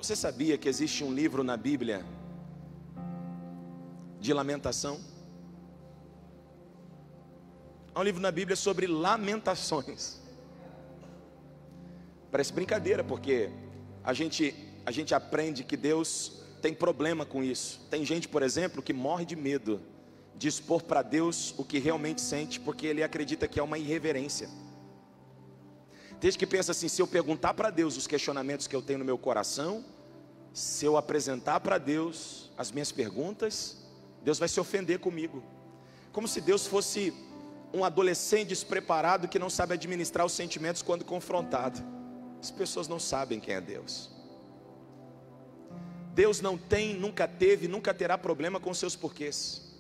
Você sabia que existe um livro na Bíblia de lamentação? Há um livro na Bíblia sobre lamentações. Parece brincadeira, porque a gente aprende que Deus tem problema com isso. Tem gente, por exemplo, que morre de medo de expor para Deus o que realmente sente, porque ele acredita que é uma irreverência. Tem gente que pensa assim: se eu perguntar para Deus os questionamentos que eu tenho no meu coração, se eu apresentar para Deus as minhas perguntas, Deus vai se ofender comigo. Como se Deus fosse um adolescente despreparado que não sabe administrar os sentimentos quando confrontado. As pessoas não sabem quem é Deus. Deus não tem, nunca teve, nunca terá problema com seus porquês.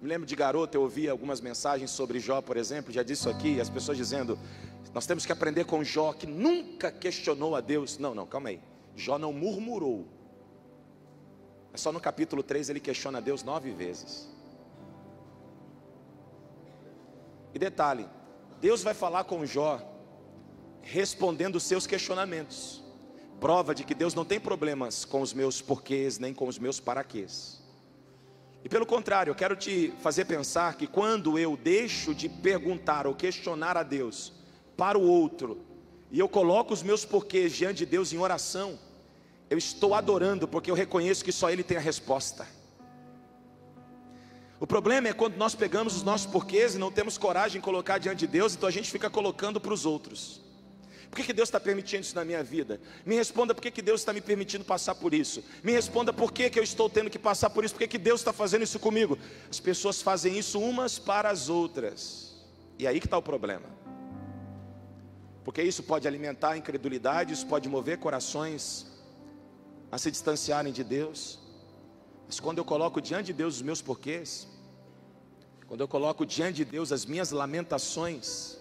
Me lembro de garoto, eu ouvi algumas mensagens sobre Jó, por exemplo, já disse isso aqui, as pessoas dizendo: nós temos que aprender com Jó, que nunca questionou a Deus. Não, calma aí. Jó não murmurou. É só no capítulo 3 ele questiona a Deus 9 vezes. E detalhe, Deus vai falar com Jó respondendo os seus questionamentos. Prova de que Deus não tem problemas com os meus porquês, nem com os meus paraquês. E pelo contrário, eu quero te fazer pensar que quando eu deixo de perguntar ou questionar a Deus para o outro, e eu coloco os meus porquês diante de Deus em oração, eu estou adorando, porque eu reconheço que só Ele tem a resposta. O problema é quando nós pegamos os nossos porquês e não temos coragem de colocar diante de Deus, então a gente fica colocando para os outros. Por que Deus está permitindo isso na minha vida? Me responda por que Deus está me permitindo passar por isso. Me responda por que eu estou tendo que passar por isso. Por que Deus está fazendo isso comigo? As pessoas fazem isso umas para as outras. E aí que está o problema. Porque isso pode alimentar a incredulidade, isso pode mover corações a se distanciarem de Deus. Mas quando eu coloco diante de Deus os meus porquês, quando eu coloco diante de Deus as minhas lamentações,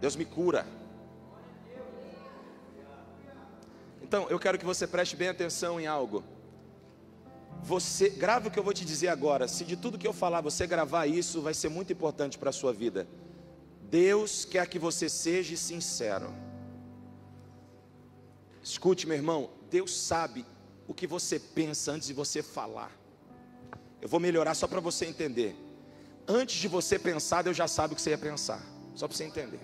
Deus me cura. Então, eu quero que você preste bem atenção em algo. Você grave o que eu vou te dizer agora. Se de tudo que eu falar você gravar isso, vai ser muito importante para a sua vida. Deus quer que você seja sincero. Escute, meu irmão, Deus sabe o que você pensa antes de você falar. Eu vou melhorar só para você entender. Antes de você pensar, Deus já sabe o que você ia pensar. Só para você entender.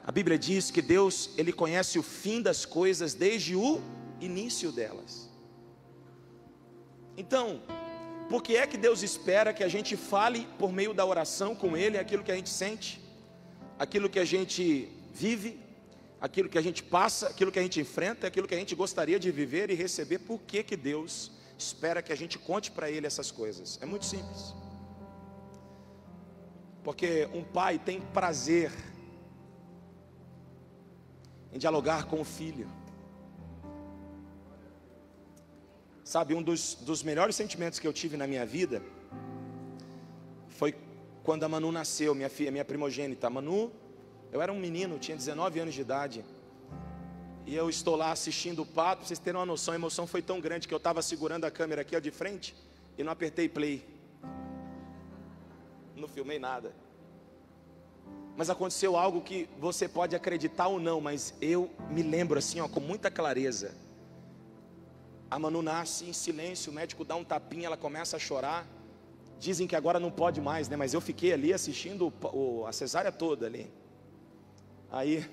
A Bíblia diz que Deus, Ele conhece o fim das coisas desde o início delas. Então, por que é que Deus espera que a gente fale por meio da oração com Ele aquilo que a gente sente, aquilo que a gente vive, aquilo que a gente passa, aquilo que a gente enfrenta, aquilo que a gente gostaria de viver e receber? Por que que Deus espera que a gente conte para Ele essas coisas? É muito simples. Porque um pai tem prazer em dialogar com o filho. Sabe, um dos melhores sentimentos que eu tive na minha vida foi quando a Manu nasceu, minha filha, minha primogênita. A Manu, eu era um menino, tinha 19 anos de idade, e eu estou lá assistindo o parto. Pra vocês terem uma noção, a emoção foi tão grande que eu estava segurando a câmera aqui, ó, de frente, e não apertei play. Não filmei nada. Mas aconteceu algo que você pode acreditar ou não, mas eu me lembro assim, ó, com muita clareza. A Manu nasce em silêncio, o médico dá um tapinha, ela começa a chorar. Dizem que agora não pode mais, né? Mas eu fiquei ali assistindo a cesárea toda ali. Aí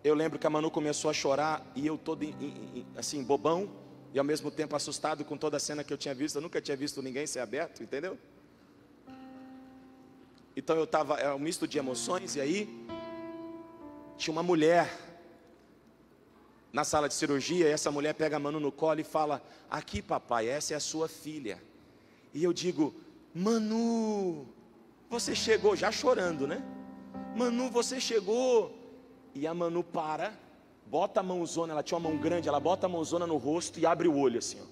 eu lembro que a Manu começou a chorar e eu todo assim, bobão, e ao mesmo tempo assustado com toda a cena que eu tinha visto. Eu nunca tinha visto ninguém ser aberto, entendeu? Então eu estava, era um misto de emoções. E aí tinha uma mulher na sala de cirurgia, e essa mulher pega a Manu no colo e fala: aqui papai, essa é a sua filha. E eu digo: Manu, você chegou, já chorando, né? Manu, você chegou. E a Manu para, bota a mãozona, ela tinha uma mão grande, ela bota a mãozona no rosto e abre o olho assim, ó.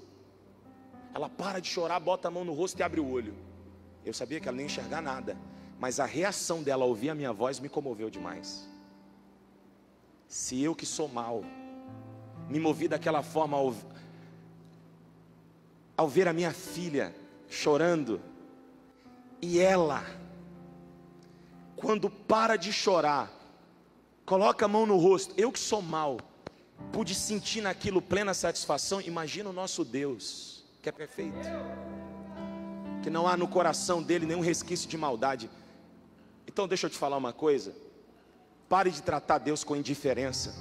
Ela para de chorar, bota a mão no rosto e abre o olho. Eu sabia que ela nem ia enxergar nada, mas a reação dela ao ouvir a minha voz me comoveu demais. Se eu, que sou mau, me movi daquela forma ao ver a minha filha chorando, e ela, quando para de chorar, coloca a mão no rosto, eu que sou mau, pude sentir naquilo plena satisfação. Imagina o nosso Deus, que é perfeito, que não há no coração dele nenhum resquício de maldade. Então deixa eu te falar uma coisa: pare de tratar Deus com indiferença.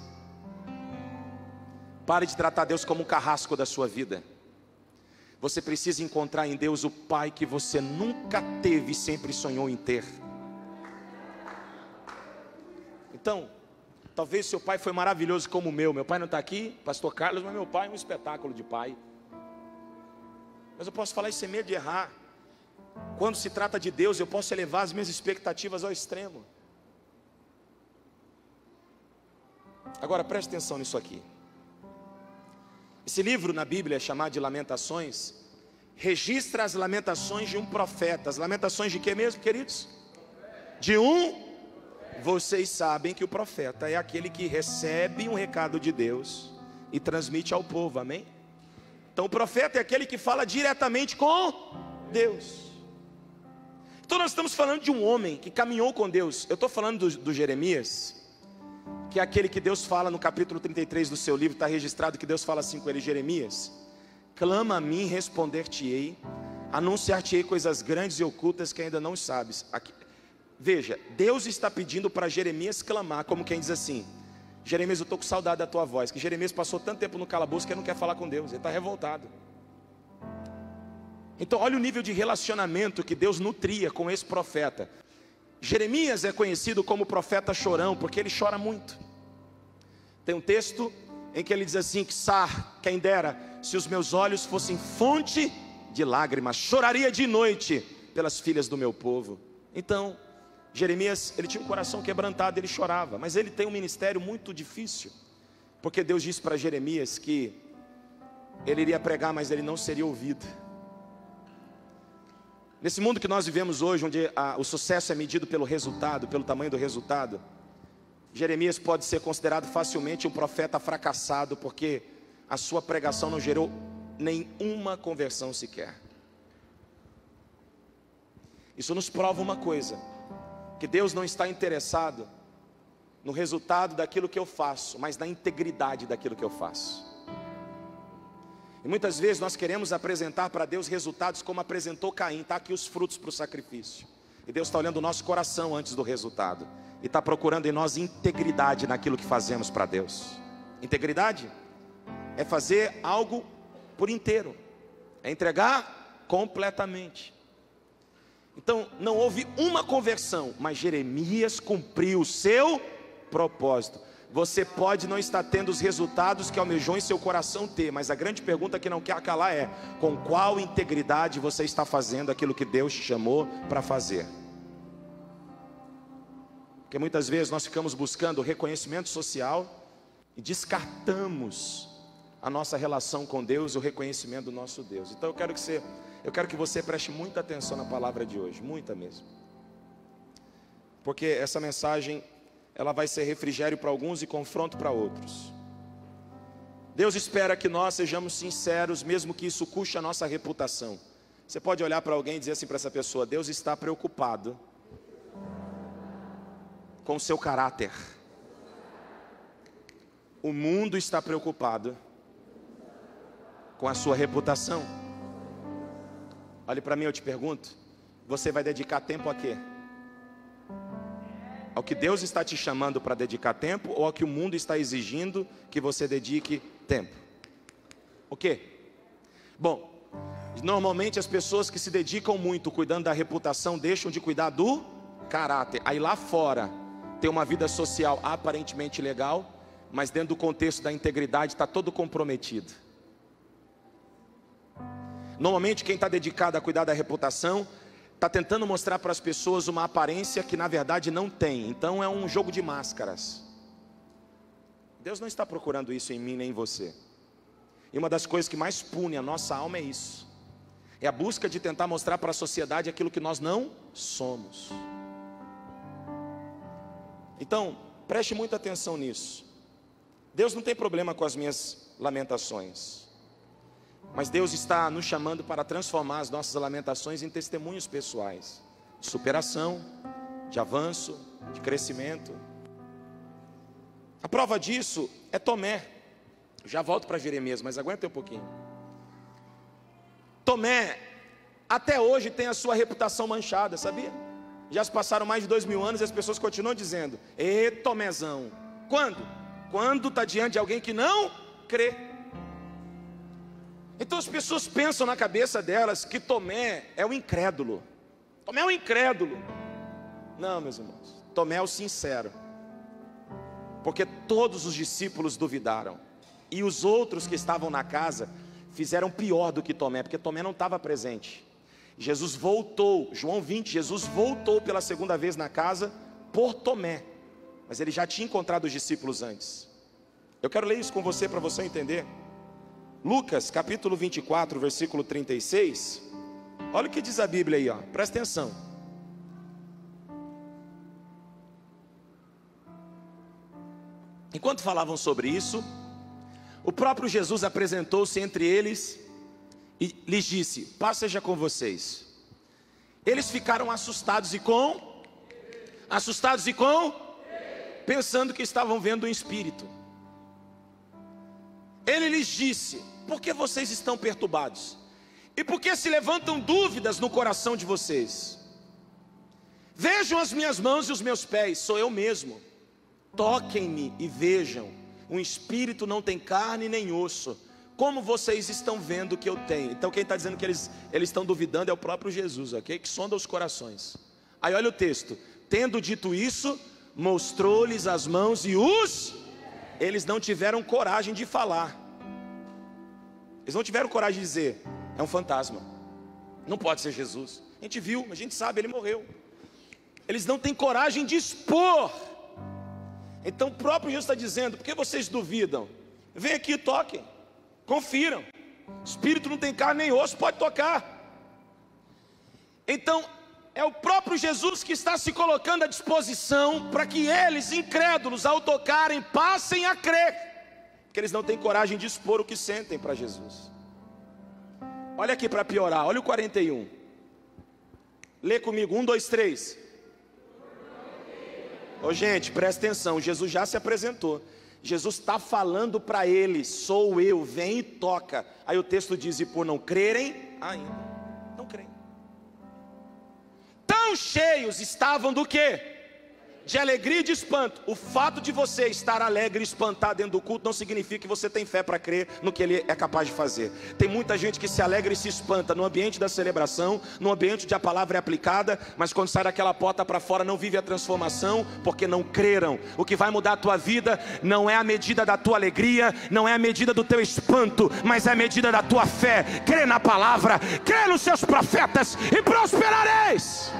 Pare de tratar Deus como um carrasco da sua vida. Você precisa encontrar em Deus o Pai que você nunca teve e sempre sonhou em ter. Então, talvez seu pai foi maravilhoso como o meu. Meu pai não está aqui, pastor Carlos, mas meu pai é um espetáculo de pai. Mas eu posso falar isso sem medo de errar. Quando se trata de Deus, eu posso elevar as minhas expectativas ao extremo. Agora preste atenção nisso aqui. Esse livro na Bíblia, chamado de Lamentações, registra as lamentações de um profeta. As lamentações de quê mesmo, queridos? De um. Vocês sabem que o profeta é aquele que recebe um recado de Deus e transmite ao povo, amém? Então o profeta é aquele que fala diretamente com Deus. Então nós estamos falando de um homem que caminhou com Deus. Eu estou falando do Jeremias, que é aquele que Deus fala no capítulo 33 do seu livro. Está registrado que Deus fala assim com ele: Jeremias, clama a mim, responder-te-ei, anunciar-te-ei coisas grandes e ocultas que ainda não sabes. Aqui, veja, Deus está pedindo para Jeremias clamar, como quem diz assim: Jeremias, eu estou com saudade da tua voz. Que Jeremias passou tanto tempo no calabouço que ele não quer falar com Deus, ele está revoltado. Então olha o nível de relacionamento que Deus nutria com esse profeta. Jeremias é conhecido como profeta chorão, porque ele chora muito. Tem um texto em que ele diz assim: quem dera se os meus olhos fossem fonte de lágrimas, choraria de noite pelas filhas do meu povo. Então Jeremias, ele tinha um coração quebrantado, ele chorava. Mas ele tem um ministério muito difícil, porque Deus disse para Jeremias que ele iria pregar, mas ele não seria ouvido. Nesse mundo que nós vivemos hoje, onde o sucesso é medido pelo resultado, pelo tamanho do resultado, Jeremias pode ser considerado facilmente um profeta fracassado, porque a sua pregação não gerou nenhuma conversão sequer. Isso nos prova uma coisa: que Deus não está interessado no resultado daquilo que eu faço, mas na integridade daquilo que eu faço. E muitas vezes nós queremos apresentar para Deus resultados como apresentou Caim. Está aqui os frutos para o sacrifício. E Deus está olhando o nosso coração antes do resultado. E está procurando em nós integridade naquilo que fazemos para Deus. Integridade é fazer algo por inteiro. É entregar completamente. Então não houve uma conversão, mas Jeremias cumpriu o seu propósito. Você pode não estar tendo os resultados que almejou em seu coração ter, mas a grande pergunta que não quer calar é: com qual integridade você está fazendo aquilo que Deus te chamou para fazer? Porque muitas vezes nós ficamos buscando reconhecimento social e descartamos a nossa relação com Deus e o reconhecimento do nosso Deus. Então eu quero que você preste muita atenção na palavra de hoje, muita mesmo. Porque essa mensagem, ela vai ser refrigério para alguns e confronto para outros. Deus espera que nós sejamos sinceros, mesmo que isso custe a nossa reputação. Você pode olhar para alguém e dizer assim para essa pessoa: Deus está preocupado com o seu caráter. O mundo está preocupado com a sua reputação. Olhe para mim, eu te pergunto: você vai dedicar tempo a quê? Ao que Deus está te chamando para dedicar tempo, ou ao que o mundo está exigindo que você dedique tempo? O quê? Bom, normalmente as pessoas que se dedicam muito cuidando da reputação deixam de cuidar do caráter. Aí lá fora tem uma vida social aparentemente legal, mas dentro do contexto da integridade está todo comprometido. Normalmente quem está dedicado a cuidar da reputação está tentando mostrar para as pessoas uma aparência que na verdade não tem. Então é um jogo de máscaras. Deus não está procurando isso em mim nem em você. E uma das coisas que mais pune a nossa alma é isso. É a busca de tentar mostrar para a sociedade aquilo que nós não somos. Então, preste muita atenção nisso. Deus não tem problema com as minhas lamentações. Mas Deus está nos chamando para transformar as nossas lamentações em testemunhos pessoais, de superação, de avanço, de crescimento. A prova disso é Tomé. Já volto para Jeremias, mas aguenta um pouquinho. Tomé, até hoje tem a sua reputação manchada, sabia? Já se passaram mais de 2000 anos e as pessoas continuam dizendo: "Ê, Tomézão". Quando? Quando está diante de alguém que não crê. Então as pessoas pensam na cabeça delas que Tomé é o incrédulo. Tomé é o incrédulo. Não, meus irmãos, Tomé é o sincero. Porque todos os discípulos duvidaram. E os outros que estavam na casa fizeram pior do que Tomé, porque Tomé não estava presente. Jesus voltou, João 20, Jesus voltou pela segunda vez na casa por Tomé. Mas ele já tinha encontrado os discípulos antes. Eu quero ler isso com você para você entender. Lucas capítulo 24, versículo 36. Olha o que diz a Bíblia aí, ó. Presta atenção. Enquanto falavam sobre isso, o próprio Jesus apresentou-se entre eles e lhes disse: paz seja com vocês. Eles ficaram assustados e pensando que estavam vendo um espírito. Ele lhes disse: por que vocês estão perturbados? E por que se levantam dúvidas no coração de vocês? Vejam as minhas mãos e os meus pés, sou eu mesmo. Toquem-me e vejam, um espírito não tem carne nem osso, como vocês estão vendo que eu tenho. Então quem está dizendo que eles estão duvidando é o próprio Jesus, ok? Que sonda os corações. Aí olha o texto: tendo dito isso, mostrou-lhes as mãos e eles não tiveram coragem de falar. Eles não tiveram coragem de dizer: é um fantasma, não pode ser Jesus. A gente viu, a gente sabe, ele morreu. Eles não têm coragem de expor. Então o próprio Jesus está dizendo: por que vocês duvidam? Vem aqui, toquem, confiram. Espírito não tem carne nem osso, pode tocar. Então é o próprio Jesus que está se colocando à disposição para que eles, incrédulos, ao tocarem, passem a crer, porque eles não têm coragem de expor o que sentem para Jesus. Olha aqui para piorar, olha o 41. Lê comigo, 1, 2, 3. Ô gente, presta atenção, Jesus já se apresentou. Jesus está falando para eles: sou eu, vem e toca. Aí o texto diz: e por não crerem ainda, não creem. Tão cheios estavam do quê? De alegria e de espanto. O fato de você estar alegre e espantado dentro do culto não significa que você tem fé para crer no que ele é capaz de fazer. Tem muita gente que se alegra e se espanta no ambiente da celebração, no ambiente onde a palavra é aplicada, mas quando sai daquela porta para fora não vive a transformação, porque não creram. O que vai mudar a tua vida não é a medida da tua alegria, não é a medida do teu espanto, mas é a medida da tua fé. Crê na palavra, crê nos seus profetas e prosperareis.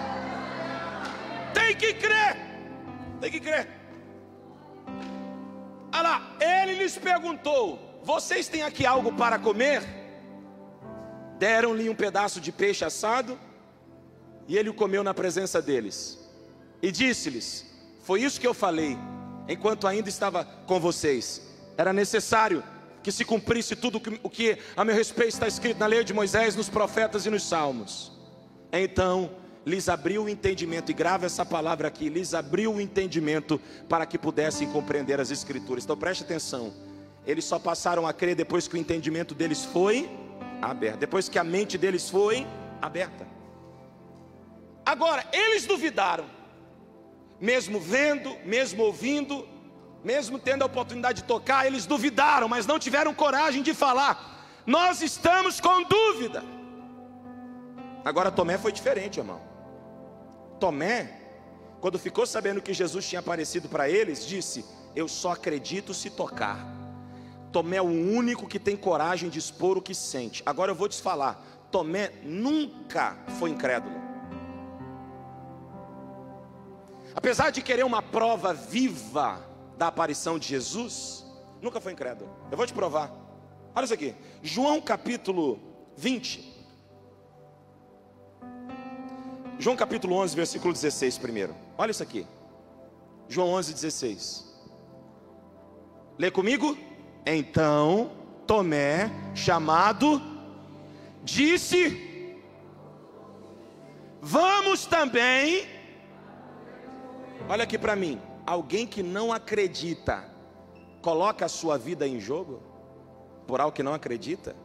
Tem que crer. Tem que crer. Olha lá, ele lhes perguntou: vocês têm aqui algo para comer? Deram-lhe um pedaço de peixe assado, e ele o comeu na presença deles. E disse-lhes: foi isso que eu falei, enquanto ainda estava com vocês. Era necessário que se cumprisse tudo o que a meu respeito está escrito na lei de Moisés, nos profetas e nos salmos. Então lhes abriu o entendimento, e grava essa palavra aqui: lhes abriu o entendimento para que pudessem compreender as escrituras. Então preste atenção, eles só passaram a crer depois que o entendimento deles foi aberto, depois que a mente deles foi aberta. Agora, eles duvidaram, mesmo vendo, mesmo ouvindo, mesmo tendo a oportunidade de tocar, eles duvidaram, mas não tiveram coragem de falar. Nós estamos com dúvida. Agora Tomé foi diferente, irmão. Tomé, quando ficou sabendo que Jesus tinha aparecido para eles, disse: eu só acredito se tocar. Tomé é o único que tem coragem de expor o que sente. Agora eu vou te falar, Tomé nunca foi incrédulo. Apesar de querer uma prova viva da aparição de Jesus, nunca foi incrédulo. Eu vou te provar. Olha isso aqui, João capítulo 20. João capítulo 11, versículo 16 primeiro. Olha isso aqui, João 11, 16. Lê comigo. Então Tomé, chamado, disse: vamos também. Olha aqui para mim, alguém que não acredita coloca a sua vida em jogo? por algo que não acredita?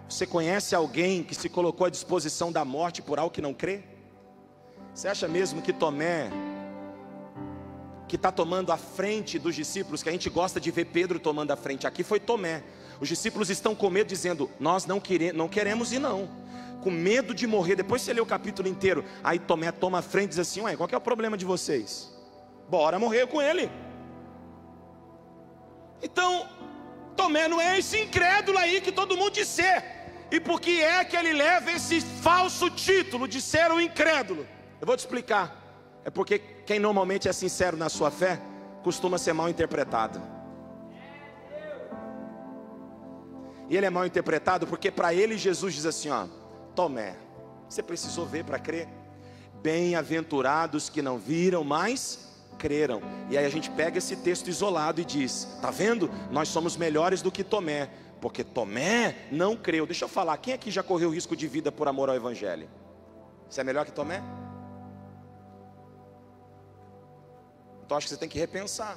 Você conhece alguém que se colocou à disposição da morte por algo que não crê? Você acha mesmo que Tomé, que está tomando a frente dos discípulos, que a gente gosta de ver Pedro tomando a frente, aqui foi Tomé. Os discípulos estão com medo, dizendo: nós não queremos ir não, com medo de morrer. Depois você lê o capítulo inteiro, aí Tomé toma a frente e diz assim: ué, qual que é o problema de vocês? Bora morrer com ele. Então, Tomé não é esse incrédulo aí que todo mundo diz ser. E por que é que ele leva esse falso título de ser um incrédulo? Eu vou te explicar. É porque quem normalmente é sincero na sua fé costuma ser mal interpretado. E ele é mal interpretado porque para ele Jesus diz assim: ó, Tomé, você precisou ver para crer? Bem-aventurados que não viram, mas creram. E aí a gente pega esse texto isolado e diz: tá vendo? Nós somos melhores do que Tomé, porque Tomé não creu. Deixa eu falar, quem aqui já correu risco de vida por amor ao Evangelho? Você é melhor que Tomé? Então acho que você tem que repensar,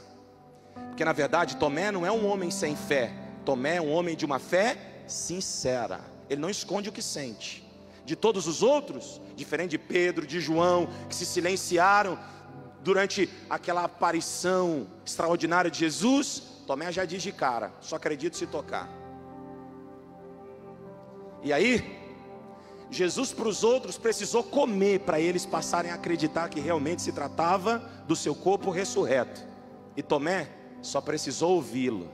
porque na verdade Tomé não é um homem sem fé. Tomé é um homem de uma fé sincera. Ele não esconde o que sente. De todos os outros, diferente de Pedro, de João, que se silenciaram durante aquela aparição extraordinária de Jesus, Tomé já diz de cara: só acredito se tocar. E aí, Jesus para os outros precisou comer para eles passarem a acreditar que realmente se tratava do seu corpo ressurreto. E Tomé só precisou ouvi-lo.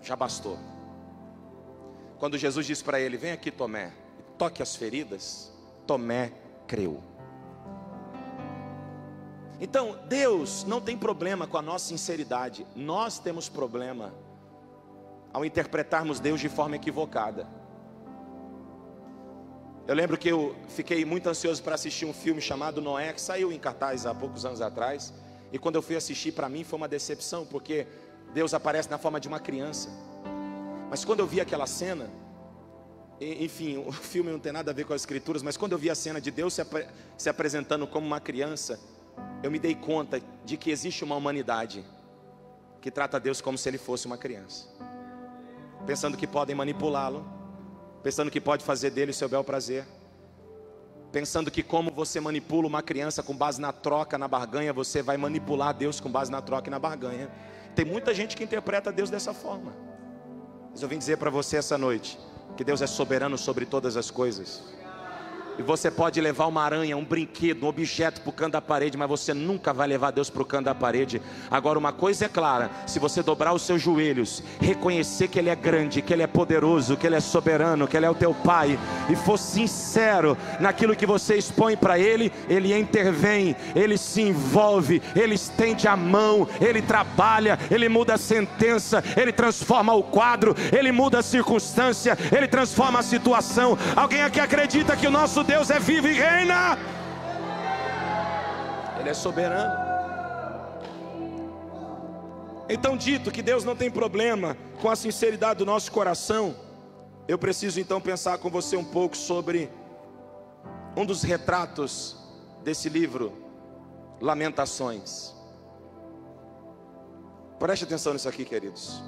Já bastou. Quando Jesus disse para ele: vem aqui, Tomé, toque as feridas, Tomé creu. Então, Deus não tem problema com a nossa sinceridade. Nós temos problema ao interpretarmos Deus de forma equivocada. Eu lembro que eu fiquei muito ansioso para assistir um filme chamado Noé, que saiu em cartaz há poucos anos atrás. E quando eu fui assistir, para mim foi uma decepção, porque Deus aparece na forma de uma criança. Mas quando eu vi aquela cena, enfim, o filme não tem nada a ver com as escrituras, mas quando eu vi a cena de Deus se apresentando como uma criança, eu me dei conta de que existe uma humanidade que trata Deus como se Ele fosse uma criança, pensando que podem manipulá-lo, pensando que pode fazer dele o seu bel prazer, pensando que como você manipula uma criança com base na troca, na barganha, você vai manipular Deus com base na troca e na barganha. Tem muita gente que interpreta Deus dessa forma. Mas eu vim dizer para você essa noite que Deus é soberano sobre todas as coisas. E você pode levar uma aranha, um brinquedo, um objeto para o canto da parede, mas você nunca vai levar Deus para o canto da parede. Agora uma coisa é clara: se você dobrar os seus joelhos, reconhecer que Ele é grande, que Ele é poderoso, que Ele é soberano, que Ele é o teu Pai, e for sincero naquilo que você expõe para Ele, Ele intervém, Ele se envolve, Ele estende a mão, Ele trabalha, Ele muda a sentença, Ele transforma o quadro, Ele muda a circunstância, Ele transforma a situação. Alguém aqui acredita que o nosso Deus é vivo e reina? Ele é soberano. Então, dito que Deus não tem problema com a sinceridade do nosso coração, eu preciso então pensar com você um pouco sobre um dos retratos desse livro, Lamentações. Preste atenção nisso aqui, queridos,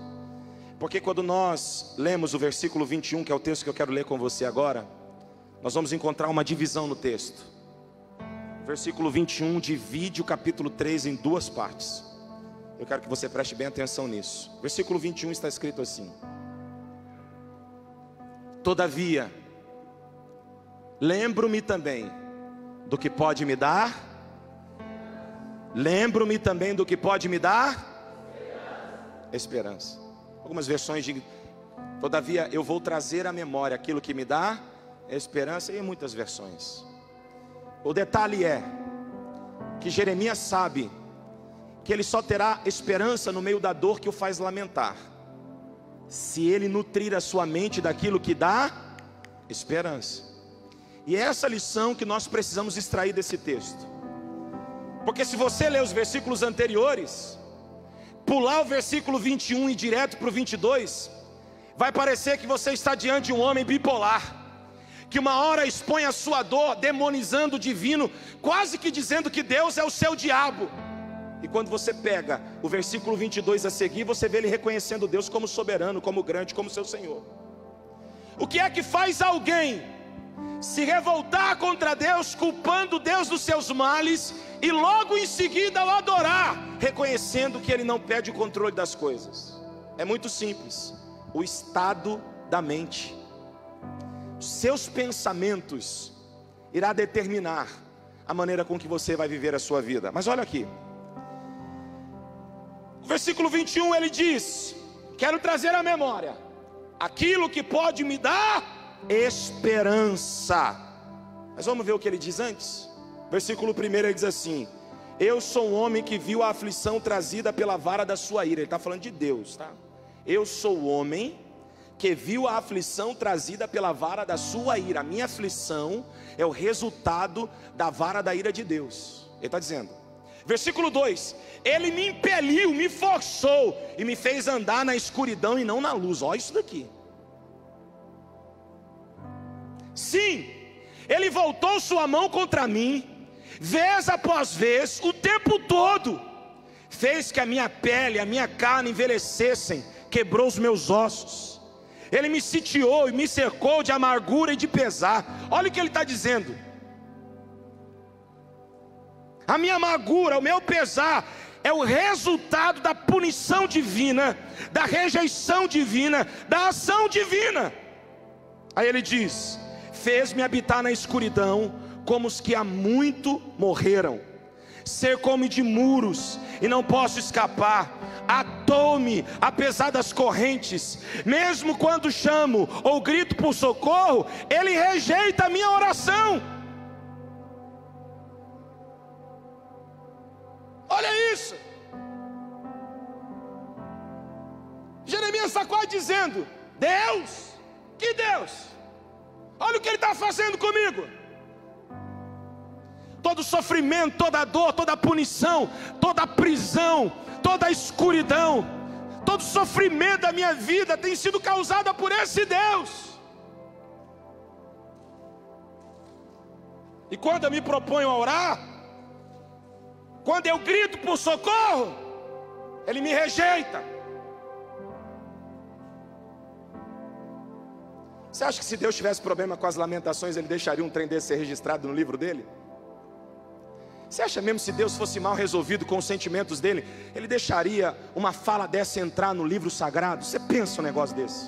porque quando nós lemos o versículo 21, que é o texto que eu quero ler com você agora, nós vamos encontrar uma divisão no texto. Versículo 21 divide o capítulo 3 em duas partes. Eu quero que você preste bem atenção nisso. Versículo 21 está escrito assim: todavia, lembro-me também do que pode me dar. Lembro-me também do que pode me dar esperança. Algumas versões de todavia eu vou trazer à memória aquilo que me dá esperança, e em muitas versões. O detalhe é que Jeremias sabe que ele só terá esperança no meio da dor que o faz lamentar, se ele nutrir a sua mente daquilo que dá esperança. E é essa lição que nós precisamos extrair desse texto. Porque se você ler os versículos anteriores, pular o versículo 21 e ir direto para o 22, vai parecer que você está diante de um homem bipolar, que uma hora expõe a sua dor demonizando o divino, quase que dizendo que Deus é o seu diabo, e quando você pega o versículo 22 a seguir, você vê ele reconhecendo Deus como soberano, como grande, como seu Senhor. O que é que faz alguém se revoltar contra Deus, culpando Deus dos seus males, e logo em seguida ao adorar, reconhecendo que Ele não perde o controle das coisas? É muito simples: o estado da mente. Seus pensamentos irá determinar a maneira com que você vai viver a sua vida. Mas olha aqui, o versículo 21 ele diz: quero trazer à memória aquilo que pode me dar esperança. Mas vamos ver o que ele diz antes. Versículo 1 ele diz assim: eu sou um homem que viu a aflição trazida pela vara da sua ira. Ele está falando de Deus, tá? Eu sou o homem que viu a aflição trazida pela vara da sua ira. A minha aflição é o resultado da vara da ira de Deus. Ele está dizendo, versículo 2: ele me impeliu, me forçou e me fez andar na escuridão e não na luz. Olha isso daqui. Sim, ele voltou sua mão contra mim, vez após vez, o tempo todo. Fez que a minha pele, a minha carne envelhecessem, quebrou os meus ossos. Ele me sitiou e me cercou de amargura e de pesar. Olha o que ele está dizendo: a minha amargura, o meu pesar é o resultado da punição divina, da rejeição divina, da ação divina. Aí ele diz: fez-me habitar na escuridão, como os que há muito morreram. Cercou-me de muros e não posso escapar. Atou-me apesar das correntes. Mesmo quando chamo ou grito por socorro, ele rejeita a minha oração. Olha isso. Jeremias está quase dizendo: Deus, que Deus? Olha o que ele está fazendo comigo. Todo sofrimento, toda dor, toda punição, toda prisão, toda escuridão, todo sofrimento da minha vida tem sido causado por esse Deus. E quando eu me proponho a orar, quando eu grito por socorro, ele me rejeita. Você acha que se Deus tivesse problema com as lamentações, ele deixaria um trem desse ser registrado no livro dele? Você acha mesmo, se Deus fosse mal resolvido com os sentimentos dele, ele deixaria uma fala dessa entrar no livro sagrado? Você pensa um negócio desse?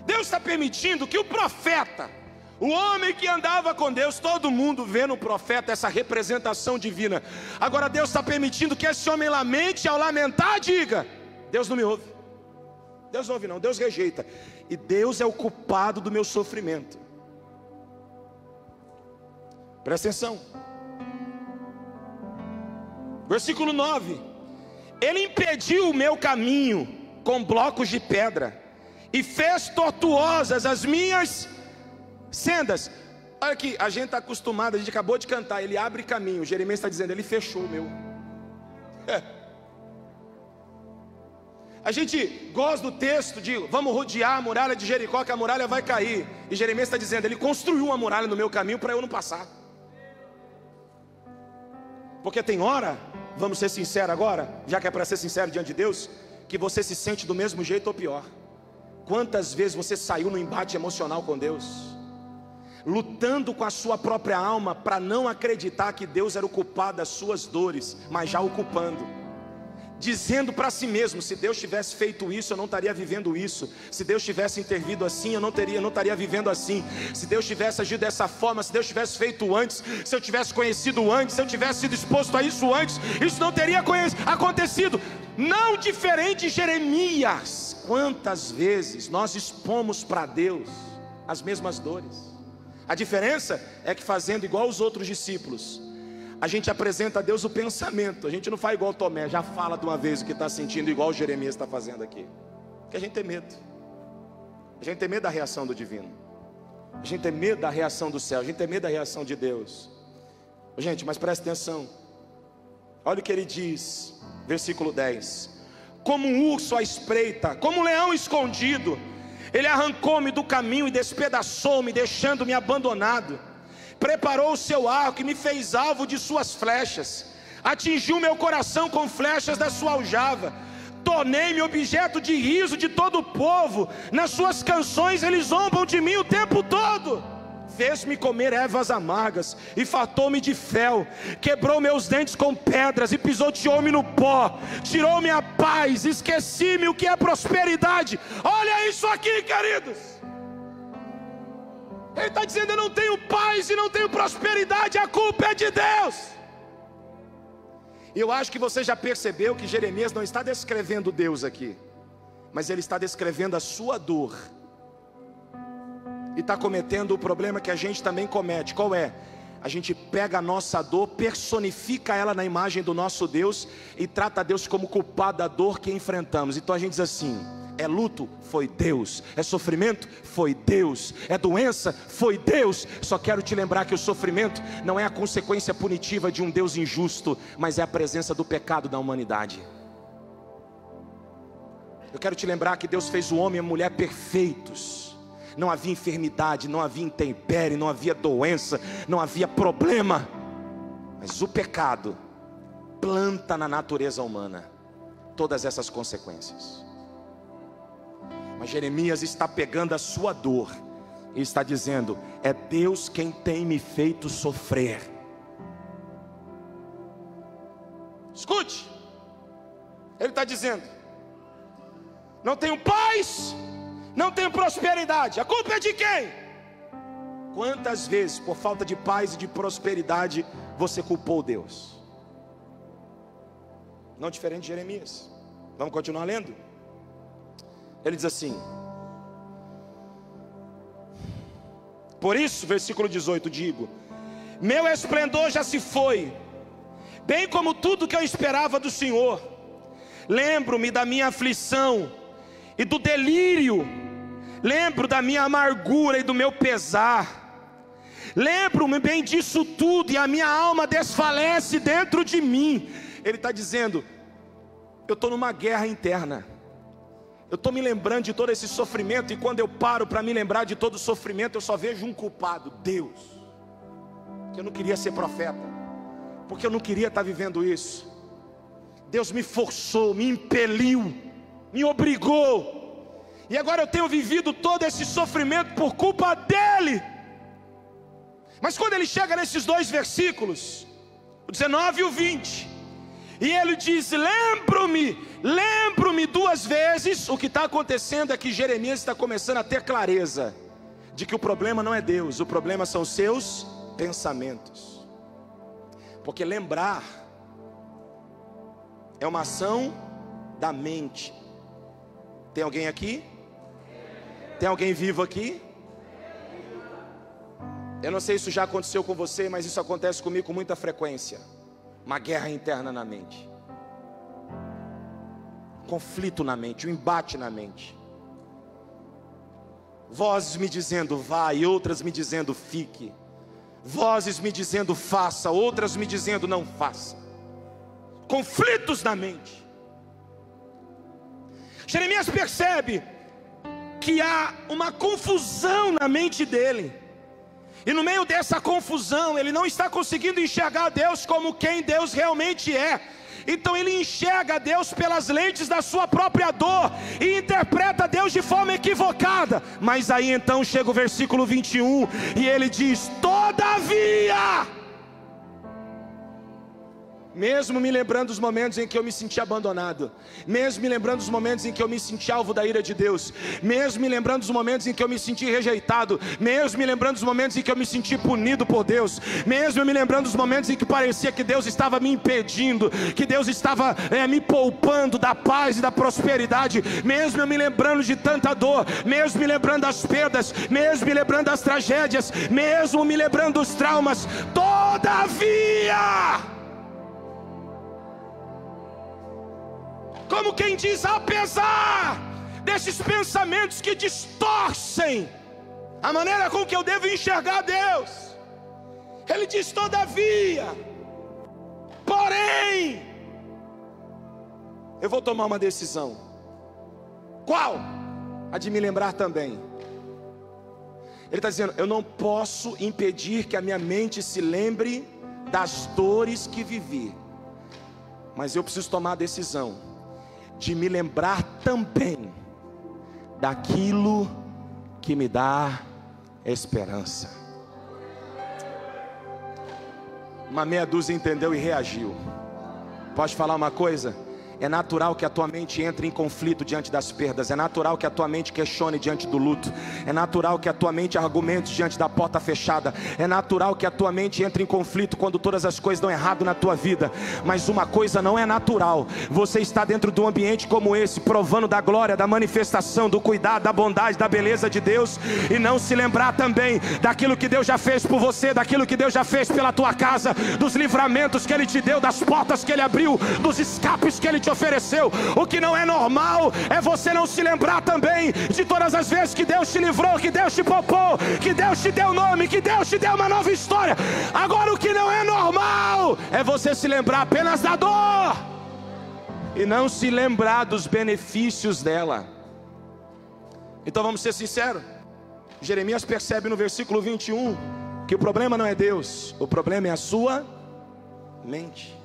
Deus está permitindo que o profeta, o homem que andava com Deus, todo mundo vê no profeta essa representação divina. Agora Deus está permitindo que esse homem lamente, ao lamentar diga: Deus não me ouve. Deus não ouve não, Deus rejeita. E Deus é o culpado do meu sofrimento. Presta atenção. Versículo 9: ele impediu o meu caminho com blocos de pedra e fez tortuosas as minhas sendas. Olha aqui, a gente está acostumado, a gente acabou de cantar, ele abre caminho. Jeremias está dizendo, ele fechou o meu. A gente gosta do texto de vamos rodear a muralha de Jericó, que a muralha vai cair. E Jeremias está dizendo, ele construiu uma muralha no meu caminho para eu não passar. Porque tem hora, vamos ser sinceros agora, já que é para ser sincero diante de Deus, que você se sente do mesmo jeito ou pior. Quantas vezes você saiu no embate emocional com Deus, lutando com a sua própria alma para não acreditar que Deus era o culpado das suas dores, mas já o culpando, dizendo para si mesmo, se Deus tivesse feito isso, eu não estaria vivendo isso. Se Deus tivesse intervido assim, eu não estaria vivendo assim. Se Deus tivesse agido dessa forma, se Deus tivesse feito antes, se eu tivesse conhecido antes, se eu tivesse sido exposto a isso antes, isso não teria acontecido. Não diferente de Jeremias. Quantas vezes nós expomos para Deus as mesmas dores? A diferença é que, fazendo igual os outros discípulos, a gente apresenta a Deus o pensamento. A gente não faz igual Tomé, já fala de uma vez o que está sentindo, igual Jeremias está fazendo aqui. Porque a gente tem medo. A gente tem medo da reação do divino. A gente tem medo da reação do céu. A gente tem medo da reação de Deus. Gente, mas presta atenção. Olha o que ele diz, versículo 10: como um urso à espreita, como um leão escondido, ele arrancou-me do caminho e despedaçou-me, deixando-me abandonado. Preparou o seu arco e me fez alvo de suas flechas. atingiu meu coração com flechas da sua aljava. Tornei-me objeto de riso de todo o povo, nas suas canções eles zombam de mim o tempo todo. Fez-me comer ervas amargas e fartou-me de fel, quebrou meus dentes com pedras e pisoteou-me no pó, tirou-me a paz, esqueci-me o que é prosperidade. Olha isso aqui, queridos. Ele está dizendo: eu não tenho paz e não tenho prosperidade, a culpa é de Deus. Eu acho que você já percebeu que Jeremias não está descrevendo Deus aqui, mas ele está descrevendo a sua dor. E está cometendo o problema que a gente também comete. Qual é? A gente pega a nossa dor, personifica ela na imagem do nosso Deus e trata Deus como culpado da dor que enfrentamos. Então a gente diz assim: é luto? Foi Deus. É sofrimento? Foi Deus. É doença? Foi Deus. Só quero te lembrar que o sofrimento não é a consequência punitiva de um Deus injusto, mas é a presença do pecado na humanidade. Eu quero te lembrar que Deus fez o homem e a mulher perfeitos. Não havia enfermidade, não havia intempérie, não havia doença, não havia problema. Mas o pecado planta na natureza humana todas essas consequências. Mas Jeremias está pegando a sua dor e está dizendo: é Deus quem tem me feito sofrer. Escute, ele está dizendo: não tenho paz, não tenho prosperidade, a culpa é de quem? Quantas vezes, por falta de paz e de prosperidade, você culpou Deus? Não diferente de Jeremias. Vamos continuar lendo? Ele diz assim: por isso, versículo 18, digo: meu esplendor já se foi, bem como tudo que eu esperava do Senhor. Lembro-me da minha aflição e do delírio, lembro da minha amargura e do meu pesar. Lembro-me bem disso tudo e a minha alma desfalece dentro de mim. Ele está dizendo: eu estou numa guerra interna. Eu estou me lembrando de todo esse sofrimento, e quando eu paro para me lembrar de todo o sofrimento, eu só vejo um culpado: Deus. Porque eu não queria ser profeta, porque eu não queria estar vivendo isso. Deus me forçou, me impeliu, me obrigou, e agora eu tenho vivido todo esse sofrimento por culpa dele. Mas quando ele chega nesses dois versículos, o 19 e o 20, e ele diz: lembro-me duas vezes. O que está acontecendo é que Jeremias está começando a ter clareza de que o problema não é Deus, o problema são seus pensamentos. Porque lembrar é uma ação da mente. Tem alguém aqui? Tem alguém vivo aqui? Eu não sei se isso já aconteceu com você, mas isso acontece comigo com muita frequência. Uma guerra interna na mente, conflito na mente, um embate na mente. Vozes me dizendo vá e outras me dizendo fique. Vozes me dizendo faça, outras me dizendo não faça. Conflitos na mente. Jeremias percebe que há uma confusão na mente dele. E no meio dessa confusão, ele não está conseguindo enxergar Deus como quem Deus realmente é. Então ele enxerga Deus pelas lentes da sua própria dor e interpreta Deus de forma equivocada. Mas aí então chega o versículo 21 e ele diz: todavia, mesmo me lembrando dos momentos em que eu me senti abandonado, mesmo me lembrando dos momentos em que eu me senti alvo da ira de Deus, mesmo me lembrando dos momentos em que eu me senti rejeitado, mesmo me lembrando dos momentos em que eu me senti punido por Deus, mesmo me lembrando dos momentos em que parecia que Deus estava me impedindo, que Deus estava me poupando da paz e da prosperidade, mesmo eu me lembrando de tanta dor, mesmo me lembrando das perdas, mesmo me lembrando das tragédias, mesmo me lembrando dos traumas, todavia, como quem diz, apesar desses pensamentos que distorcem a maneira com que eu devo enxergar Deus, ele diz: todavia, porém, eu vou tomar uma decisão. Qual? A de me lembrar também. Ele está dizendo: eu não posso impedir que a minha mente se lembre das dores que vivi, Mas eu preciso tomar a decisão de me lembrar também daquilo que me dá esperança. Uma meia dúzia entendeu e reagiu. Pode falar uma coisa? É natural que a tua mente entre em conflito diante das perdas. É natural que a tua mente questione diante do luto. É natural que a tua mente argumente diante da porta fechada. É natural que a tua mente entre em conflito quando todas as coisas dão errado na tua vida. Mas uma coisa não é natural: você está dentro de um ambiente como esse, provando da glória, da manifestação, do cuidado, da bondade, da beleza de Deus, e não se lembrar também daquilo que Deus já fez por você, daquilo que Deus já fez pela tua casa, dos livramentos que Ele te deu, das portas que Ele abriu, dos escapes que Ele te ofereceu. O que não é normal é você não se lembrar também de todas as vezes que Deus te livrou, que Deus te poupou, que Deus te deu nome, que Deus te deu uma nova história. Agora, o que não é normal é você se lembrar apenas da dor e não se lembrar dos benefícios dela. Então vamos ser sinceros. Jeremias percebe no versículo 21 que o problema não é Deus, o problema é a sua mente.